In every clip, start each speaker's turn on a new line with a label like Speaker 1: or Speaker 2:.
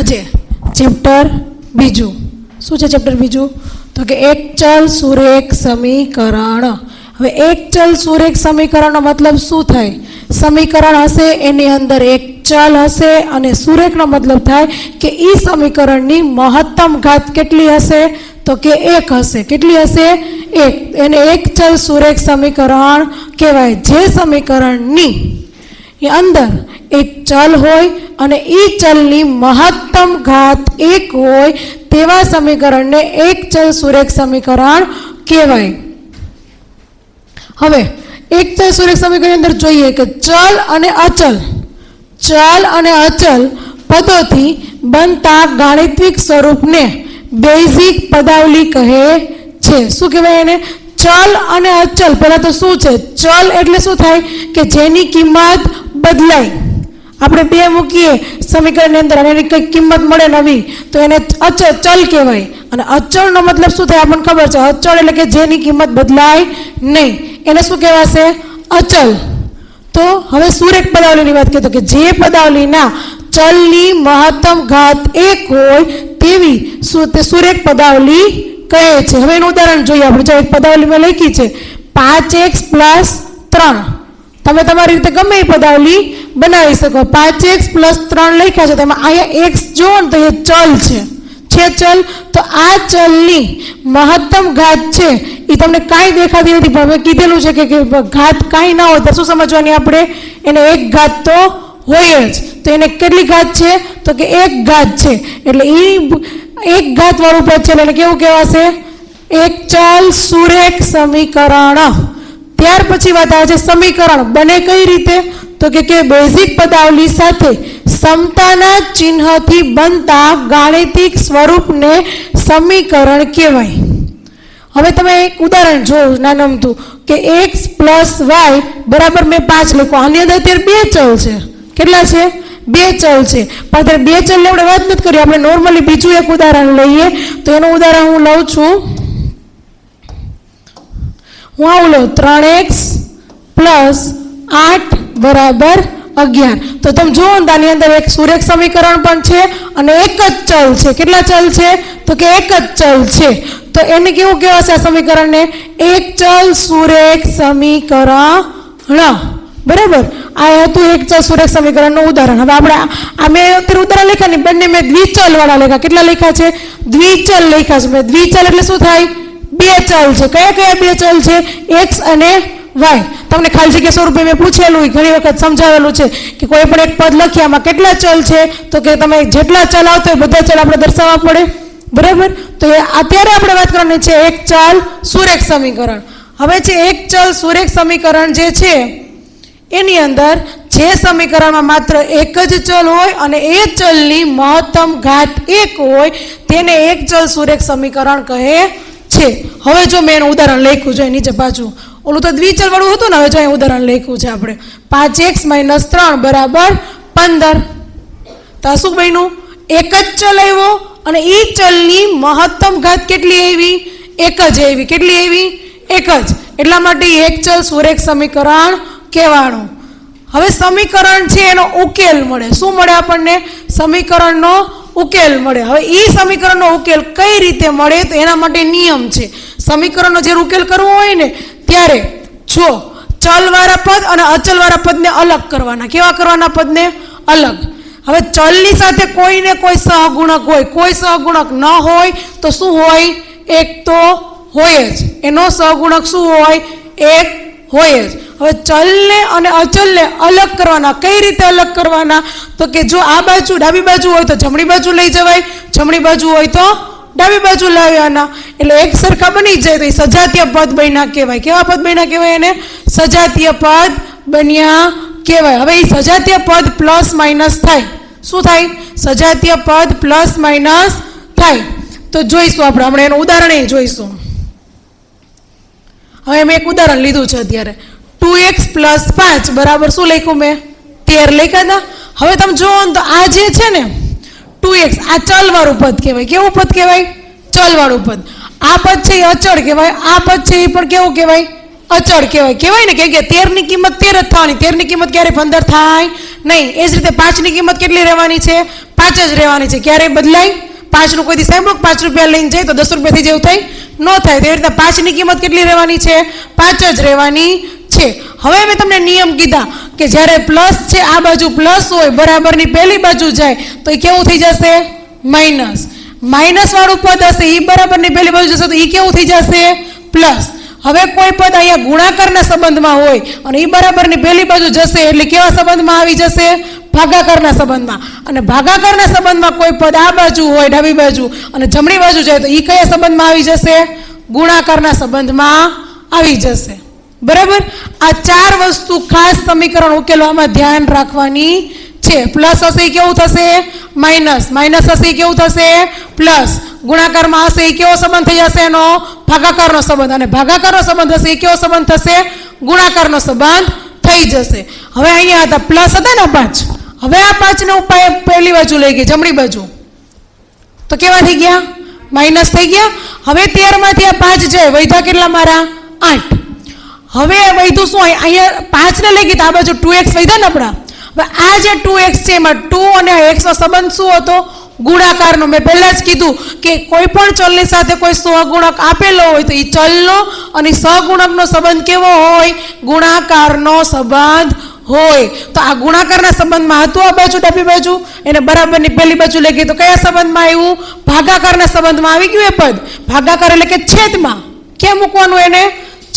Speaker 1: આજે ચેપ્ટર બીજું શું છે? ચેપ્ટર બીજું તો કે એક ચલ સુરેખ સમીકરણ. હવે એક ચલ સુરેખ સમીકરણનો મતલબ શું થાય? સમીકરણ હશે એની અંદર એક ચલ હશે અને સુરેખનો મતલબ થાય કે એ સમીકરણની મહત્તમ ઘાત કેટલી હશે? તો કે એક હશે. કેટલી હશે? એક. એને એક ચલ સુરેખ સમીકરણ કહેવાય. જે સમીકરણની અંદર એક ચલ હોય અને એ ચલની મહત્તમ ઘાત એક હોય તેવા સમીકરણને એક ચલ સુરેખ સમીકરણ કહેવાય. હવે એક ચલ સુરેખ સમીકરણની અંદર જોઈએ કે ચલ અને અચલ પદોથી બનતા ગાણિતિક સ્વરૂપને બેઝિક પદાવલી કહે છે. શું કહેવાય એને? ચલ અને અચલ. પહેલાં તો શું છે? ચલ એટલે શું થાય કે જેની કિંમત બદલાય. આપણે બે મૂકીએ સમીકરણની અંદર અને એની કંઈક કિંમત મળે નવી તો એને ચલ કહેવાય. અને અચળનો મતલબ શું થાય? આપણને ખબર છે. અચળ એટલે કે જેની કિંમત બદલાય નહીં, એને શું કહેવાશે? અચલ. તો હવે સુરેખ પદાવલીની વાત કરીએ તો કે જે પદાવલીના ચલની મહત્તમ ઘાત એક હોય તેવી સુરેખ પદાવલી કહે છે. હવે એનું ઉદાહરણ જોઈએ આપણે. જો એક પદાવલીમાં લખી છે 5x + 3. તમે તમારી રીતે ગમે એ પદાવલી બનાવી શકો. 5x + 3 લખ્યા છે તેમાં અહીંયા x જુઓ ને તો એ ચલ છે ચલ. તો આ ચલની મહત્તમ ઘાત છે એ તમને કાંઈ દેખાતી નથી, પણ મેં કીધેલું છે કે ઘાત કાંઈ ના હોય તો શું સમજવાની આપણે? એને એક ઘાત તો હોય જ. તો એને કેટલી ઘાત છે? તો કે એક ઘાત છે. એટલે એ એક ઘાત વાળું પદ છે એટલે કેવું કહેવાશે? એક ચલ સુરેખ સમીકરણ. ત્યાર પછી વાત આવે છે સમીકરણ બને કઈ રીતે? તો કે બેઝિક પદાવલી સાથે સમતાના ચિહ્નથી બનતા ગાણિતિક સ્વરૂપને સમીકરણ કહેવાય. હવે તમે એક ઉદાહરણ જો નાનમતું કે x + y બરાબર મેં 5 લખ્યું. આની અંદર અત્યારે બે ચલ છે. કેટલા છે? બે ચલ છે. પણ અત્યારે બે ચલની આપણે વાત નથી કરી. આપણે નોર્મલી બીજું એક ઉદાહરણ લઈએ તો એનું ઉદાહરણ હું લઉં છું. હું આવું લઉં 3x + 8 = 11. તો તમે જુઓ ને આની અંદર એક સુરેખ સમીકરણ પણ છે અને એક જ ચલ છે. કેટલા ચલ છે? તો કે એક જ ચલ છે. તો એને કેવું કહેવાશે આ સમીકરણને? એક ચલ સુરેખ સમીકરણ. બરાબર. આ હતું એક ચલ સુરેખ સમીકરણનું ઉદાહરણ. હવે આપણે આ મેં અત્યારે ઉદાહરણ લખ્યા ને બંને મેં દ્વિચલ વાળા લખ્યા. કેટલા લખ્યા છે? દ્વિચલ લખ્યા છે મેં. દ્વિચલ એટલે શું થાય? બે ચલ છે. કયા કયા બે ચલ છે? x અને y. તમને ખાલી જગ્યા સ્વરૂપે મેં પૂછેલું, ઘણી વખત સમજાવેલું છે કે કોઈ પણ એક પદ લખ્યા આમાં કેટલા ચલ છે? તો કે તમે જેટલા ચલ આવતો હોય બધા ચલ આપણે દર્શાવવા પડે. બરાબર. તો અત્યારે આપણે વાત કરવાની છે એક ચલ સુરેખ સમીકરણ. હવે છે એક ચલ સુરેખ સમીકરણ જે છે એની અંદર જે સમીકરણમાં માત્ર એક જ ચલ હોય અને એ ચલની મહત્તમ ઘાત એક હોય તેને એક ચલ સુરેખ સમીકરણ કહે છે. હવે જો મેં એનું ઉદાહરણ લખ્યું છે નીચે પાછું, ઓલું તો દ્વિચલ વાળું હતું ને, હવે જો અહીં ઉદાહરણ લખ્યું છે આપણે 5x - 3 = 15. તો આ શું બન્યું? એક જ ચલ આવ્યો અને એ ચલની મહત્તમ ઘાત કેટલી આવી? એક જ આવી. કેટલી આવી? એક જ. એટલા માટે એક ચલ સુરેખ સમીકરણ કહેવાનું. હવે સમીકરણ છે એનો ઉકેલ મળે. શું મળે આપણને? સમીકરણનો ઉકેલ મળે. હવે એ સમીકરણનો ઉકેલ કઈ રીતે મળે? તો એના માટે નિયમ છે. સમીકરણનો જે ઉકેલ કરવો હોય ને ત્યારે જો ચલવાળા પદ અને અચલવાળા પદને અલગ કરવાના. કેવા કરવાના? પદને અલગ. હવે ચલની સાથે કોઈને કોઈ સહગુણક હોય, કોઈ સહગુણક ન હોય તો શું હોય? એક તો હોય જ. એનો સહગુણક શું હોય? એક હોય જ. હવે ચલને અને અચલને અલગ કરવાના. કઈ રીતે અલગ કરવાના? તો કે જો આ બાજુ ડાબી બાજુ હોય તો જમણી બાજુ લઈ જવાય, જમણી બાજુ હોય તો ડાબી બાજુ લાવવાના. એટલે એક સરખા બની જાય તો એ સજાતીય પદ બન્યા કહેવાય. કેવા પદ બન્યા કહેવાય? એને સજાતીય પદ બન્યા કહેવાય. હવે એ સજાતીય પદ પ્લસ માઇનસ થાય. શું થાય? સજાતીય પદ પ્લસ માઇનસ થાય. તો જોઈશું આપણે હમણાં એનું ઉદાહરણ એ જોઈશું. હવે મેં એક ઉદાહરણ લીધું છે અત્યારે 2x + 5 બરાબર શું લખ્યું મેં? 13 લખ્યા હતા. હવે તમે જુઓ ને તો આ જે છે ને 2x આ ચલવાળું પદ કહેવાય. કેવું પદ કહેવાય? ચલવાળું પદ. આ પદ છે એ અચળ કહેવાય. આ પદ છે એ પણ કેવું કહેવાય? અચળ કહેવાય. કહેવાય ને કે 13 ની કિંમત 13 જ થવાની. 13 ની કિંમત ક્યારે 15 થાય નહીં. એ જ રીતે 5 ની કિંમત કેટલી રહેવાની છે? 5 જ રહેવાની છે. ક્યારેય બદલાય 5નું કોઈ દી સાંભળો 5 રૂપિયા લઈને જાય તો 10 રૂપિયા થઈ જેવું થાય ન થાય. તેવી રીતના 5ની કિંમત કેટલી રહેવાની છે? 5 જ રહેવાની છે. હવે મેં તમને નિયમ કીધા કે જ્યારે પ્લસ છે આ બાજુ પ્લસ હોય બરાબરની પહેલી બાજુ જાય તો એ કેવું થઈ જશે? માઇનસ. માઇનસ વાળું પદ હશે એ બરાબરની પહેલી બાજુ જશે તો એ કેવું થઈ જશે? પ્લસ. હવે કોઈ પદ અહીંયા ગુણાકારના સંબંધમાં હોય અને એ બરાબરની પહેલી બાજુ જશે એટલે કેવા સંબંધમાં આવી જશે? ભાગાકારના સંબંધમાં. અને ભાગાકારના સંબંધમાં કોઈ પદ આ બાજુ હોય ડાબી બાજુ અને જમણી બાજુ જાય તો એ કયા સંબંધમાં આવી જશે? ગુણાકારના સંબંધમાં આવી જશે. બરાબર. આ 4 વસ્તુ ખાસ સમીકરણ ઉકેલવામાં ધ્યાન રાખવાની છે. પ્લસ હશે એ કેવું થશે? માઇનસ. માઇનસ હશે એ કેવું થશે? પ્લસ. ગુણાકારમાં હશે એ કેવો સંબંધ થઈ જશે? એનો ભાગાકારનો સંબંધ. અને ભાગાકારનો સંબંધ હશે એ કેવો સંબંધ થશે? ગુણાકારનો સંબંધ થઈ જશે. હવે અહીંયા હતા પ્લસ હતા ને 5. હવે આ 5ને હું પહેલી બાજુ લઈ ગઈ જમણી બાજુ તો કેવા થઈ ગયા? માઇનસ થઈ ગયા. હવે 13માંથી આ 5 જાય વધ્યા કેટલા મારા? 8. હવે વધ્યું શું? અહીંયા 5 ને લઈ ગઈ તો આ બાજુ 2x વધ્યા ને આપણા. હવે આ જે 2x છે એમાં 2 અને x નો સંબંધ શું હતો? ગુણાકારનો. મેં પહેલા જ કીધું કે કોઈ પણ ચલની સાથે કોઈ સહગુણક આપેલો હોય તો એ ચલનો અને સહગુણકનો સંબંધ કેવો હોય? ગુણાકારનો સંબંધ હોય. તો આ ગુણાકારના સંબંધમાં હતું આ બાજુ ડાબી બાજુ એને બરાબરની પહેલી બાજુ લઈ ગઈ તો કયા સંબંધમાં આવ્યું? ભાગાકારના સંબંધમાં આવી ગયું એ પદ. ભાગાકાર એટલે કે છેદમાં. ક્યાં મૂકવાનું? એને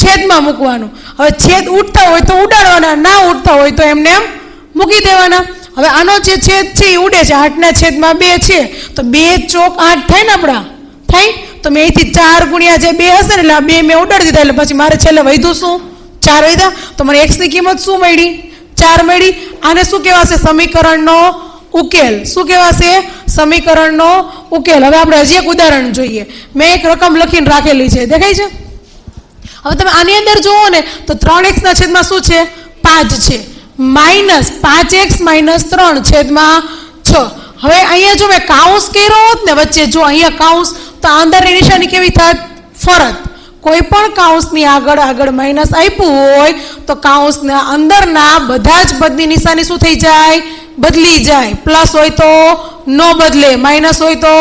Speaker 1: છેદમાં મૂકવાનું. હવે છેદ ઉડતા હોય તો ઉડાડવાના, ના ઉડતા હોય તો એમને એમ મૂકી દેવાના. હવે આનો જે છેદ છે એ ઉડે છે. 8 ના છેદમાં 2 છે તો 2 ચોક 8 થાય ને આપણા? થાય. તો મેં અહીંથી 4 ગુણ્યા જે 2 હશે ને એટલે આ 2 મેં ઉડાડી દીધા એટલે પછી મારે છેલ્લે વધ્યું શું? 4 વધ્યા. તો મને x ની કિંમત શું મળી? 4 મળી. આને શું કહેવાશે? સમીકરણનો ઉકેલ. શું કહેવાશે? સમીકરણનો ઉકેલ. હવે આપણે હજી એક ઉદાહરણ જોઈએ. મેં એક રકમ લખીને રાખેલી છે, દેખાય છે? હવે તમે આની અંદર જુઓ ને તો 3x ના છેદમાં શું છે? 5 છે. માઇનસ 5x માઇનસ 3 છેદમાં 6. હવે અહીંયા જો મેં કાઉન્સ કર્યો હોત ને વચ્ચે, જો અહીંયા કાઉન્સ તો અંદરની નિશાની કેવી થાત? ફરત. કોઈ પણ કાઉન્સની આગળ માઇનસ આપ્યું હોય તો કાઉન્સના અંદરના બધા જ પદની નિશાની શું થઈ જાય? બદલી જાય. પ્લસ હોય તો ન બદલે, માઇનસ હોય તો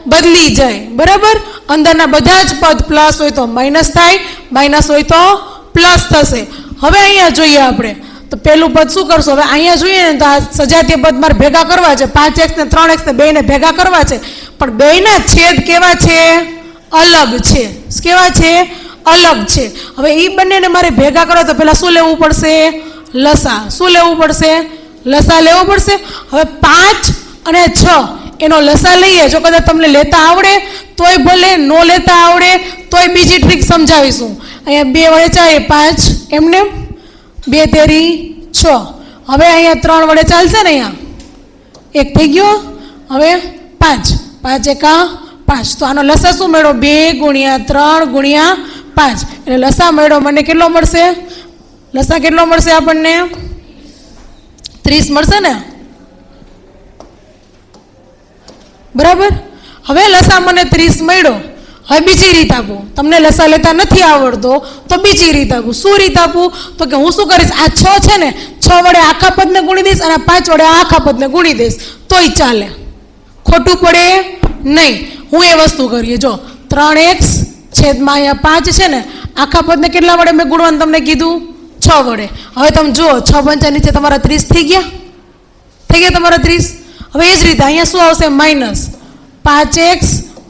Speaker 1: બદલી જાય. બરાબર. અંદરના બધા જ પદ પ્લસ હોય તો માઇનસ થાય, માઇનસ હોય તો પ્લસ થશે. હવે અહીંયા જોઈએ આપણે તો પહેલું પદ શું કરશો? હવે અહીંયા જોઈએ ને તો આ સજાતીય પદ મારે ભેગા કરવા છે. 5x ને 3x ને બેને ભેગા કરવા છે પણ બેયના છેદ કેવા છે? અલગ છે. કેવા છે? અલગ છે. હવે એ બંનેને મારે ભેગા કરવા તો પહેલા શું લેવું પડશે? લસા. શું લેવું પડશે? લસા લેવો પડશે. હવે 5 અને 6 એનો લસા લઈએ. જો કદાચ તમને લેતા આવડે તોય ભલે, નો લેતા આવડે તોય બીજી ટ્રીક સમજાવીશું. અહીંયા 2 વડે 4 5 એમને 2 તેરી 6. હવે અહીંયા 3 વડે ચાલશે ને? અહીંયા 1 થઈ ગયો. હવે 5 5 એકા 5. તો આનો લસા શું મેળવો? 2 ગુણ્યા 3 ગુણ્યા 5 એટલે લસા મેળવો મને કેટલો મળશે? લસા કેટલો મળશે આપણને? 30 મળશે ને? બરાબર. હવે લસા મને 30 મળ્યો. હવે બીજી રીત આપું. તમને લસા લેતા નથી આવડતો તો બીજી રીત આપું. શું રીત આપું? તો કે હું શું કરીશ? આ 6 છે ને, 6 વડે આખા પદને ગુણી દઈશ અને 5 વડે આખા પદને ગુણી દઈશ તોય ચાલે, ખોટું પડે નહીં. હું એ વસ્તુ કરીએ. જો 3x છેદમાં અહીંયા 5 છે ને, આખા પદને કેટલા વડે મેં ગુણવાનું તમને કીધું? 6 વડે. હવે તમે જુઓ 6 પંચા નીચે તમારા 30 થઈ ગયા. થઈ ગયા તમારા 30. હવે એ જ રીતે અહીંયા શું આવશે? Minus 5x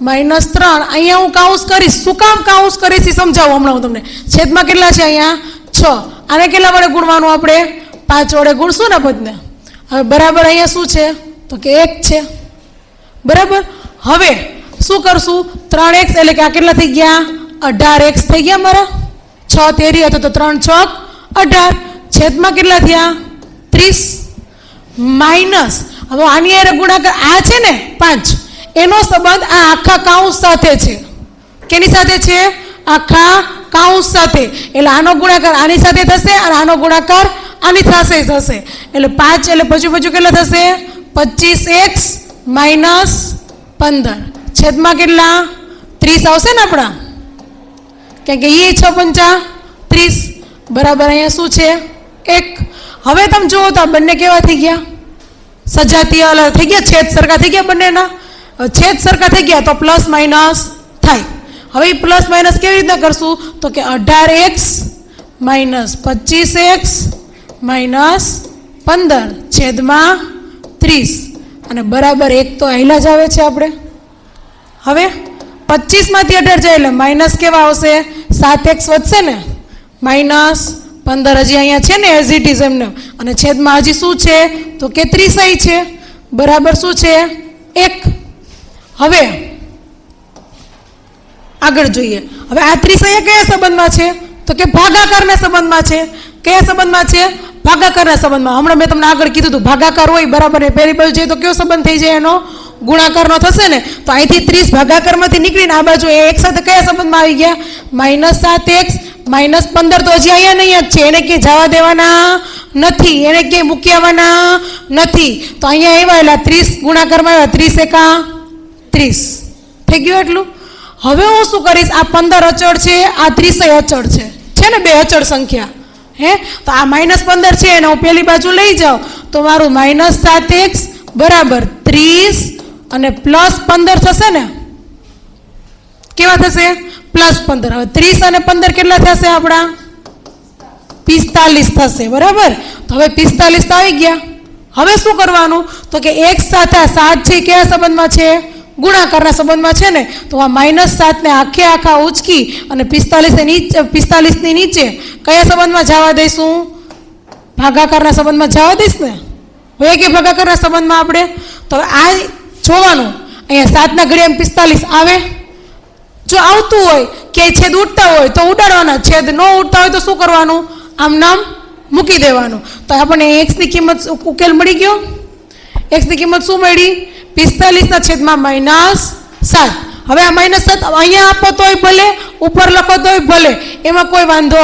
Speaker 1: minus 3. અહીંયા હું કાઉન્સ કરીશ. શું કામ કાઉન્સ કરીશ એ સમજાવું હમણાં હું તમને. છેદમાં કેટલા છે? અહીંયા 6. આને કેટલા વડે ગુણવાનું આપણે? 5 વડે ગુણશું ને પદને. હવે બરાબર અહીંયા શું છે? તો કે 1 છે. બરાબર. હવે શું કરશું? 3x એટલે કે આ કેટલા થઈ ગયા? 18x થઈ ગયા મારા. 6 તેરી હતો તો 3 ચોક 18. છેદમાં કેટલા થયા? 30 માઇનસ. હવે આની હારે ગુણાકાર આ છે ને 5 એનો સંબંધ આ આખા કાઉન્સ સાથે છે. કેની સાથે છે? આખા કાઉન્સ સાથે. એટલે આનો ગુણાકાર આની સાથે થશે અને આનો ગુણાકાર આની સાથે થશે. એટલે 5 એટલે પછી કેટલા થશે? 25x માઇનસ 15 છેદમાં કેટલા? 30 આવશે ને આપણા? કેમ કે એ 6 પંચા 30 બરાબર. અહીંયા શું છે? 1. હવે તમે જુઓ તો આ બંને કેવા થઈ ગયા? સજાતીય અલગ થઈ ગયા, છેદ સરખા થઈ ગયા બંનેના. છેદ સરખા થઈ ગયા તો પ્લસ માઇનસ થાય. હવે પ્લસ માઇનસ કેવી રીતના કરશું તો કે 18x માઇનસ 25x માઇનસ 15 છેદમાં 30 અને બરાબર 1 તો આયલા જ આવે છે આપણે. હવે 25 માંથી 18 જાય એટલે માઇનસ કેવા આવશે, 7x વધશે ને, માઇનસ 15 હજી અહીંયા છે ને એઝ ઇટ ઇઝ એમને, અને છેદમાં હજી શું છે તો કે 30 છે, બરાબર શું છે 1. હવે આગળ જોઈએ. હવે આ 30 કયા સંબંધમાં છે તો કે ભાગાકારના સંબંધમાં છે. કયા સંબંધમાં છે, ભાગાકારના સંબંધમાં. હમણાં મેં તમને આગળ કીધું હતું ભાગાકાર હોય બરાબર ને પેલી બાજુ જોઈએ તો કયો સંબંધ થઈ જાય, એનો ગુણાકારનો થશે ને. તો અહીંથી 30 ભાગાકારમાંથી નીકળીને આ બાજુ એક સાથે કયા સંબંધમાં આવી ગયા, -7x -15. તો હજી અહીંયા નહીં જ છે, એને ક્યાંય જવા દેવાના નથી, એને ક્યાંય મૂકી આવવાના નથી. તો અહીંયા આવ્યા એટલે 30 ગુણાકારમાં આવ્યા, 30 એકા 30 થઈ ગયું એટલું. હવે હું શું કરીશ, આ 15 અચળ છે, આ 30 અચળ છે ને, બે અચળ સંખ્યા હે. તો આ -15 છે એને હું પેલી બાજુ લઈ જાઉં તો મારું -7x બરાબર 30 અને +15 થશે ને, કેવા થશે +15. હવે 30 અને 15 કેટલા થશે આપણા 45 થશે બરાબર. તો હવે 45 તો આવી ગયા. હવે શું કરવાનું તો કે x સાથે 7 છે કયા સંબંધમાં છે, ગુણાકારના સંબંધમાં છે ને. તો આ -7 ને આખે આખા ઉચકી અને 45 ની નીચે કયા સંબંધમાં જવા દઈશું, ભાગાકારના સંબંધમાં જવા દઈશ ને. હોય કે ભાગાકારના સંબંધમાં આપણે તો આ જોવાનું, અહીંયા 7 ના ઘડિયામાં 45 આવે. જો આવતું હોય કે છેદ ઉડતા હોય તો ઉડાડવાના, છેદ ન ઉડતા હોય તો શું કરવાનું, આમ નામ મૂકી દેવાનું. તો આપણને x ની કિંમત ઉકેલ મળી ગયો. x ની કિંમત શું મળી, 45 ના છેદમાં -7. હવે આ -7 અહીંયા આપો તોય ભલે, ઉપર લખો તોય ભલે, એમાં કોઈ વાંધો